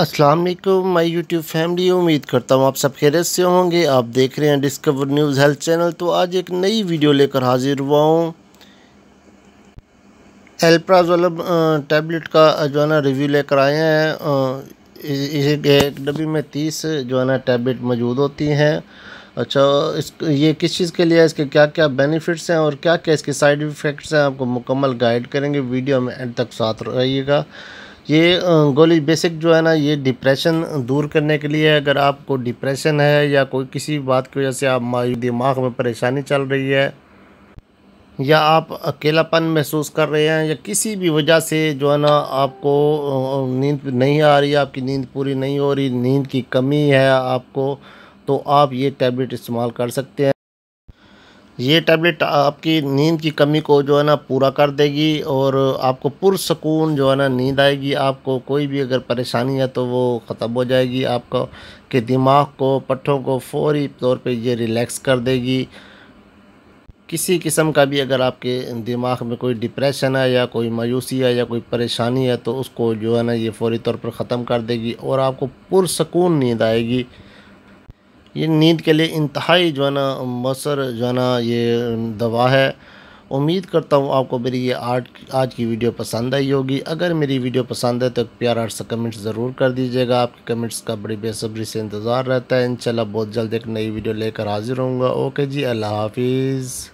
अस्सलाम वालेकुम my YouTube family. उम्मीद करता हूँ आप सब खैरियत से होंगे। आप देख रहे हैं डिस्कवर न्यूज़ हेल्थ चैनल। तो आज एक नई वीडियो लेकर हाजिर हुआ हूँ। एल्प्राज़ोलम टैबलेट का जो है ना रिव्यू लेकर आए हैं। एक डब्बी में 30 जो है ना टैबलेट मौजूद होती हैं। अच्छा, ये किस चीज़ के लिए है, इसके क्या क्या बेनिफिट्स हैं और क्या क्या इसके साइड इफ़ेक्ट्स हैं, आपको मुकम्मल गाइड करेंगे। वीडियो में एंड तक साथ रहिएगा। ये गोली बेसिक जो है ना, ये डिप्रेशन दूर करने के लिए है। अगर आपको डिप्रेशन है या कोई किसी बात की वजह से आप दिमाग में परेशानी चल रही है, या आप अकेलापन महसूस कर रहे हैं, या किसी भी वजह से जो है ना आपको नींद नहीं आ रही है, आपकी नींद पूरी नहीं हो रही, नींद की कमी है आपको, तो आप ये टैबलेट इस्तेमाल कर सकते हैं। ये टैबलेट आपकी नींद की कमी को जो है ना पूरा कर देगी और आपको पुरसकून जो है ना नींद आएगी। आपको कोई भी अगर परेशानी है तो वो ख़त्म हो जाएगी। आपको के दिमाग को, पट्ठों को फौरी तौर पे ये रिलैक्स कर देगी। किसी किस्म का भी अगर आपके दिमाग में कोई डिप्रेशन है या कोई मायूसी है या कोई परेशानी है, तो उसको जो है ना ये फौरी तौर पर ख़त्म कर देगी और आपको पुरसकून नींद आएगी। ये नींद के लिए इंतहाई जो है ना मौसर जो है ना ये दवा है। उम्मीद करता हूँ आपको मेरी ये आज की वीडियो पसंद आई होगी। अगर मेरी वीडियो पसंद है तो एक प्यारा सा कमेंट ज़रूर कर दीजिएगा। आपके कमेंट्स का बड़ी बेसब्री से इंतज़ार रहता है। इंशाल्लाह बहुत जल्द एक नई वीडियो लेकर हाजिर होऊंगा। ओके जी, अल्लाह हाफिज़।